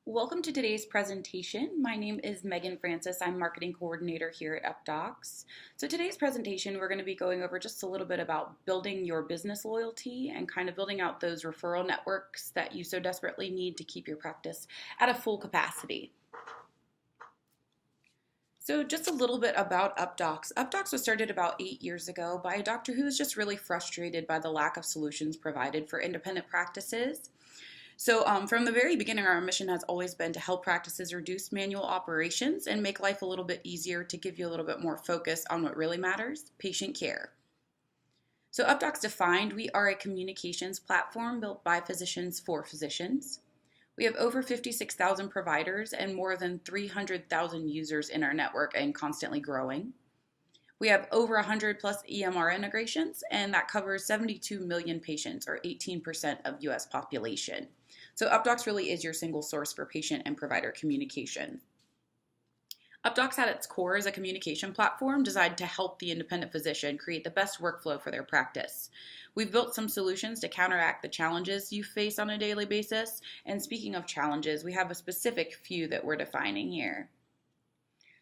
Welcome to today's presentation. My name is Megan Francis. I'm Marketing Coordinator here at Updox. So today's presentation, we're going to be going over just a little bit about building your business loyalty and kind of building out those referral networks that you so desperately need to keep your practice at a full capacity. So just a little bit about Updox. Updox was started about 8 years ago by a doctor who was just really frustrated by the lack of solutions provided for independent practices. So from the very beginning, our mission has always been to help practices reduce manual operations and make life a little bit easier to give you a little bit more focus on what really matters, patient care. So Updox defined, we are a communications platform built by physicians for physicians. We have over 56,000 providers and more than 300,000 users in our network and constantly growing. We have over 100 plus EMR integrations, and that covers 72 million patients, or 18% of US population. So Updox really is your single source for patient and provider communication. Updox at its core is a communication platform designed to help the independent physician create the best workflow for their practice. We've built some solutions to counteract the challenges you face on a daily basis. And speaking of challenges, we have a specific few that we're defining here.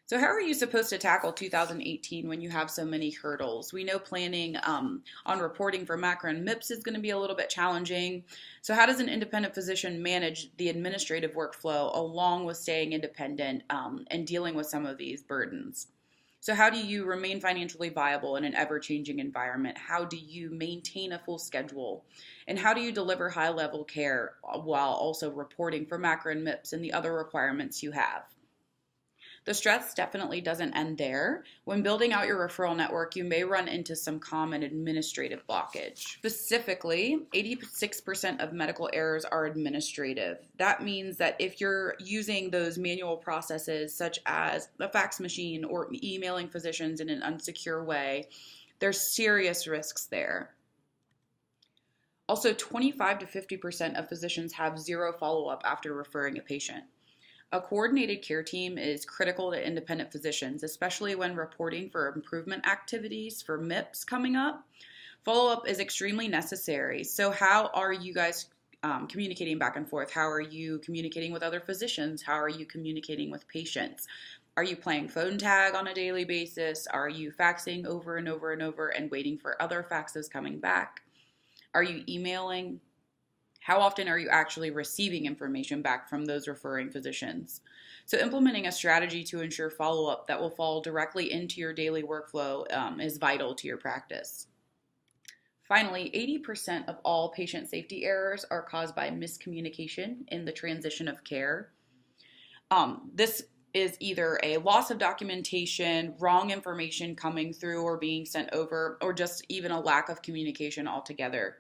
So how are you supposed to tackle 2018 when you have so many hurdles? We know planning on reporting for macro and MIPS is going to be a little bit challenging. So how does an independent physician manage the administrative workflow along with staying independent and dealing with some of these burdens? So how do you remain financially viable in an ever-changing environment? How do you maintain a full schedule? And how do you deliver high-level care while also reporting for macro and MIPS and the other requirements you have? The stress definitely doesn't end there. When building out your referral network, you may run into some common administrative blockage. Specifically, 86% of medical errors are administrative. That means that if you're using those manual processes such as a fax machine or emailing physicians in an unsecure way, there's serious risks there. Also, 25 to 50% of physicians have zero follow-up after referring a patient. A coordinated care team is critical to independent physicians, especially when reporting for improvement activities for MIPS coming up. Follow-up is extremely necessary. So how are you guys communicating back and forth? How are you communicating with other physicians? How are you communicating with patients? Are you playing phone tag on a daily basis? Are you faxing over and over and over and waiting for other faxes coming back? Are you emailing? How often are you actually receiving information back from those referring physicians? So implementing a strategy to ensure follow-up that will fall directly into your daily workflow is vital to your practice. Finally, 80% of all patient safety errors are caused by miscommunication in the transition of care. This is either a loss of documentation, wrong information coming through or being sent over, or just even a lack of communication altogether.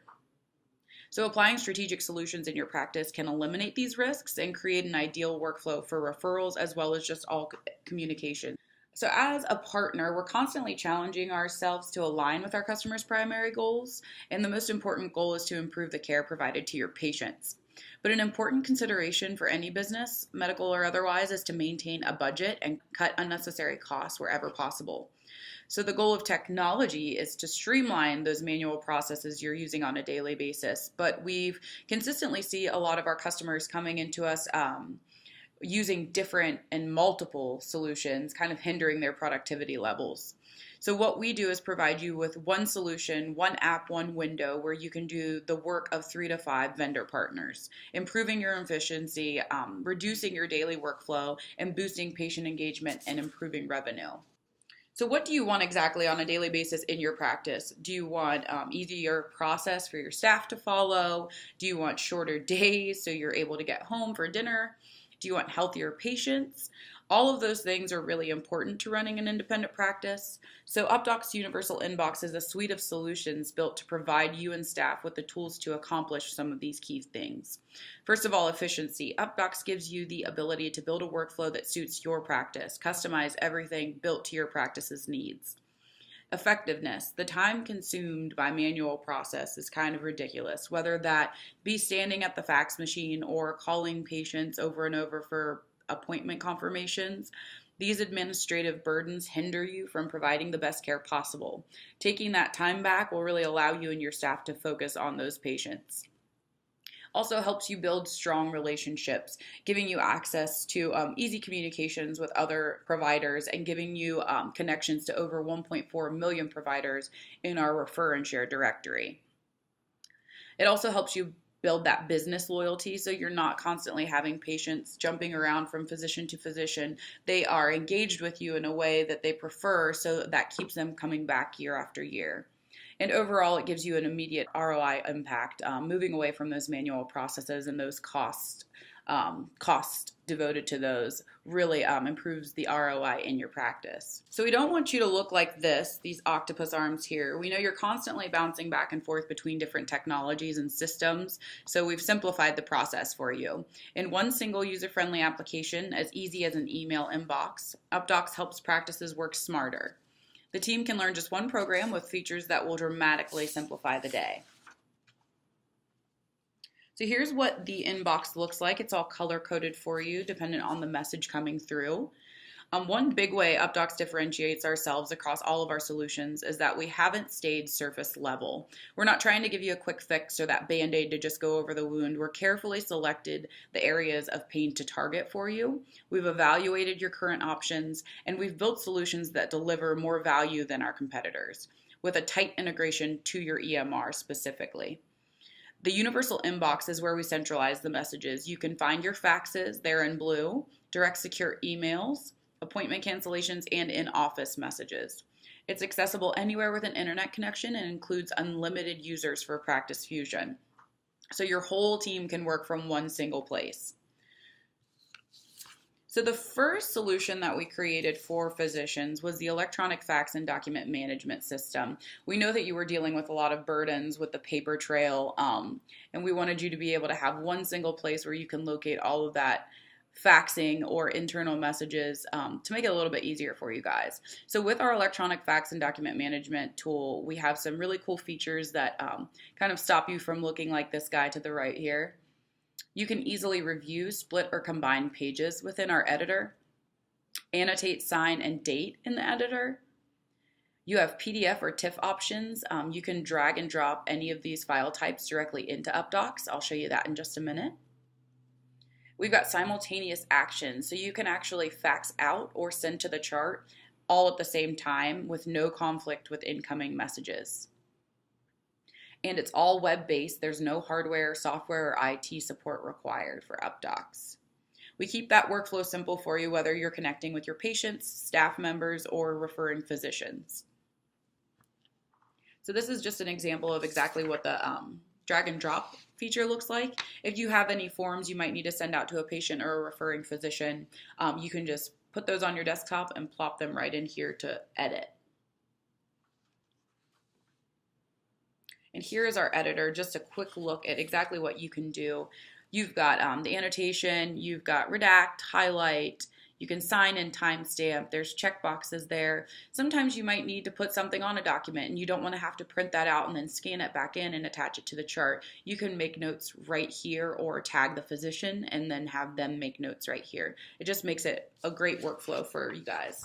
So applying strategic solutions in your practice can eliminate these risks and create an ideal workflow for referrals as well as just all communication. So as a partner, we're constantly challenging ourselves to align with our customers' primary goals, and the most important goal is to improve the care provided to your patients. But an important consideration for any business, medical or otherwise, is to maintain a budget and cut unnecessary costs wherever possible. So the goal of technology is to streamline those manual processes you're using on a daily basis. But we've consistently see a lot of our customers coming into us using different and multiple solutions, kind of hindering their productivity levels. So what we do is provide you with one solution, one app, one window where you can do the work of 3 to 5 vendor partners, improving your efficiency, reducing your daily workflow, and boosting patient engagement and improving revenue. So what do you want exactly on a daily basis in your practice? Do you want easier process for your staff to follow? Do you want shorter days so you're able to get home for dinner? Do you want healthier patients? All of those things are really important to running an independent practice. So Updox Universal Inbox is a suite of solutions built to provide you and staff with the tools to accomplish some of these key things. First of all, efficiency. Updox gives you the ability to build a workflow that suits your practice, customize everything built to your practice's needs. Effectiveness. The time consumed by manual process is kind of ridiculous, whether that be standing at the fax machine or calling patients over and over for appointment confirmations. These administrative burdens hinder you from providing the best care possible. Taking that time back will really allow you and your staff to focus on those patients. Also helps you build strong relationships, giving you access to easy communications with other providers and giving you connections to over 1.4 million providers in our Refer and Share directory. It also helps you build that business loyalty so you're not constantly having patients jumping around from physician to physician. They are engaged with you in a way that they prefer, so that keeps them coming back year after year. And overall, it gives you an immediate ROI impact, moving away from those manual processes and those cost devoted to those really improves the ROI in your practice. So we don't want you to look like this, these octopus arms here. We know you're constantly bouncing back and forth between different technologies and systems, so we've simplified the process for you. In one single user-friendly application, as easy as an email inbox, Updox helps practices work smarter. The team can learn just one program with features that will dramatically simplify the day. So here's what the inbox looks like. It's all color-coded for you, dependent on the message coming through. One big way Updox differentiates ourselves across all of our solutions is that we haven't stayed surface level. We're not trying to give you a quick fix or that Band-Aid to just go over the wound. We're carefully selected the areas of pain to target for you. We've evaluated your current options, and we've built solutions that deliver more value than our competitors, with a tight integration to your EMR specifically. The universal inbox is where we centralize the messages. You can find your faxes, they're in blue, direct secure emails, appointment cancellations, and in-office messages. It's accessible anywhere with an internet connection and includes unlimited users for Practice Fusion. So your whole team can work from one single place. So the first solution that we created for physicians was the electronic fax and document management system. We know that you were dealing with a lot of burdens with the paper trail, and we wanted you to be able to have one single place where you can locate all of that faxing or internal messages to make it a little bit easier for you guys. So with our electronic fax and document management tool, we have some really cool features that kind of stop you from looking like this guy to the right here. You can easily review, split, or combine pages within our editor, annotate, sign, and date in the editor. You have PDF or TIFF options. You can drag and drop any of these file types directly into Updox. I'll show you that in just a minute. We've got simultaneous actions, so you can actually fax out or send to the chart all at the same time with no conflict with incoming messages. And it's all web-based. There's no hardware, software, or IT support required for Updox. We keep that workflow simple for you, whether you're connecting with your patients, staff members, or referring physicians. So this is just an example of exactly what the drag and drop feature looks like. If you have any forms you might need to send out to a patient or a referring physician, you can just put those on your desktop and plop them right in here to edit. And here is our editor, just a quick look at exactly what you can do. You've got the annotation, you've got redact, highlight, you can sign and timestamp, there's checkboxes there. Sometimes you might need to put something on a document and you don't want to have to print that out and then scan it back in and attach it to the chart. You can make notes right here or tag the physician and then have them make notes right here. It just makes it a great workflow for you guys.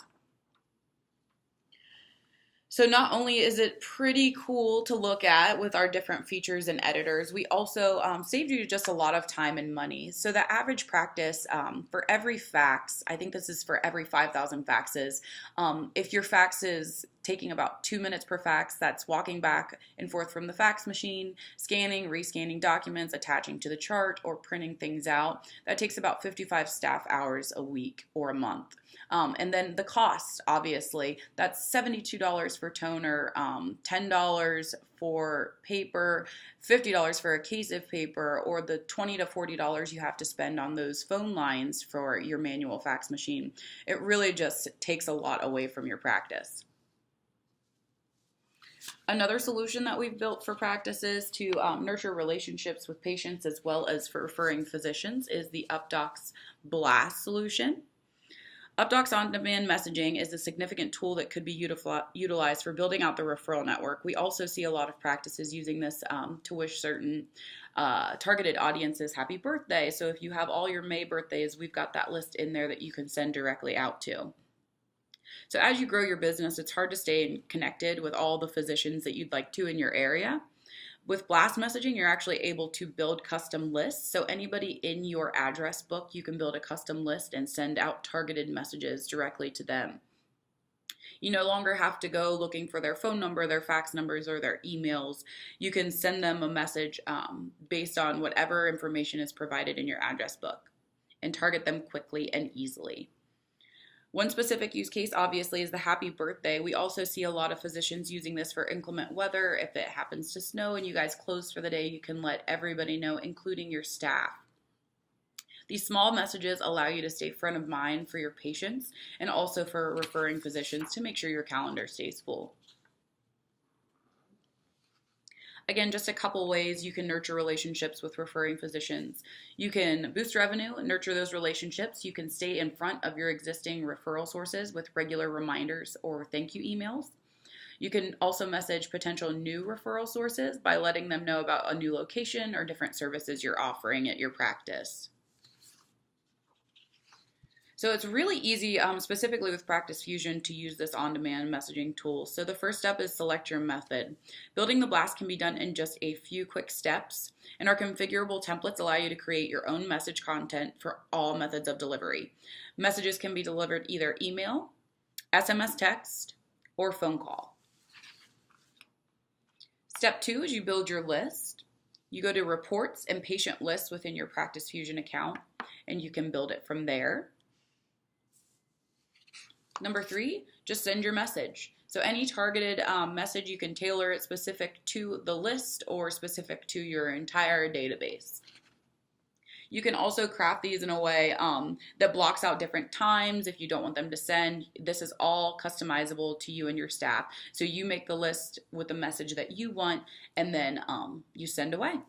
So not only is it pretty cool to look at with our different features and editors, we also saved you just a lot of time and money. So the average practice for every fax, I think this is for every 5,000 faxes, if your fax is taking about 2 minutes per fax, that's walking back and forth from the fax machine, scanning, rescanning documents, attaching to the chart, or printing things out. That takes about 55 staff hours a week or a month. And then the cost, obviously, that's $72 for toner, $10 for paper, $50 for a case of paper, or the $20 to $40 you have to spend on those phone lines for your manual fax machine. It really just takes a lot away from your practice. Another solution that we've built for practices to nurture relationships with patients as well as for referring physicians is the Updox Blast solution. Updox on-demand messaging is a significant tool that could be utilized for building out the referral network. We also see a lot of practices using this to wish certain targeted audiences happy birthday. So if you have all your May birthdays, we've got that list in there that you can send directly out to. So as you grow your business, it's hard to stay connected with all the physicians that you'd like to in your area. With blast messaging, you're actually able to build custom lists. So anybody in your address book, you can build a custom list and send out targeted messages directly to them. You no longer have to go looking for their phone number, their fax numbers, or their emails. You can send them a message based on whatever information is provided in your address book and target them quickly and easily. One specific use case, obviously, is the happy birthday. We also see a lot of physicians using this for inclement weather. If it happens to snow and you guys close for the day, you can let everybody know, including your staff. These small messages allow you to stay front of mind for your patients and also for referring physicians to make sure your calendar stays full. Again, just a couple ways you can nurture relationships with referring physicians. You can boost revenue and nurture those relationships. You can stay in front of your existing referral sources with regular reminders or thank you emails. You can also message potential new referral sources by letting them know about a new location or different services you're offering at your practice. So it's really easy, specifically with Practice Fusion, to use this on-demand messaging tool. So the first step is select your method. Building the blast can be done in just a few quick steps, and our configurable templates allow you to create your own message content for all methods of delivery. Messages can be delivered either email, SMS text, or phone call. Step 2 is you build your list. You go to reports and patient lists within your Practice Fusion account, and you can build it from there. Number 3, just send your message. So any targeted message, you can tailor it specific to the list or specific to your entire database. You can also craft these in a way that blocks out different times if you don't want them to send. This is all customizable to you and your staff. So you make the list with the message that you want, and then you send away.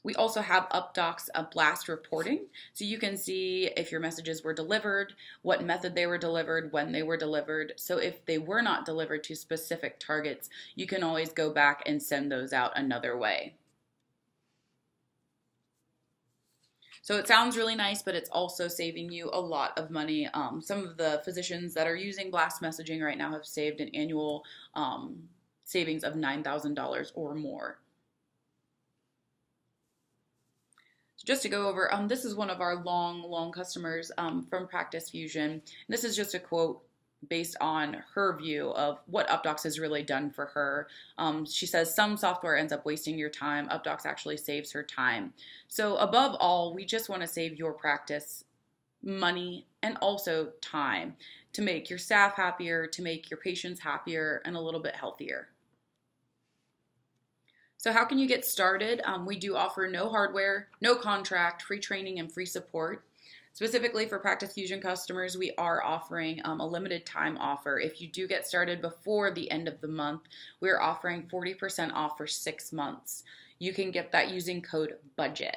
We also have Updox blast reporting, so you can see if your messages were delivered, what method they were delivered, when they were delivered. So if they were not delivered to specific targets, you can always go back and send those out another way. So it sounds really nice, but it's also saving you a lot of money. Some of the physicians that are using blast messaging right now have saved an annual savings of $9,000 or more. So just to go over, this is one of our long customers from Practice Fusion. This is just a quote based on her view of what Updox has really done for her. She says, some software ends up wasting your time. Updox actually saves her time. So above all, we just want to save your practice money and also time to make your staff happier, to make your patients happier and a little bit healthier. So how can you get started? We do offer no hardware, no contract, free training, and free support. Specifically for Practice Fusion customers, we are offering a limited time offer. If you do get started before the end of the month, we're offering 40% off for 6 months. You can get that using code BUDGET.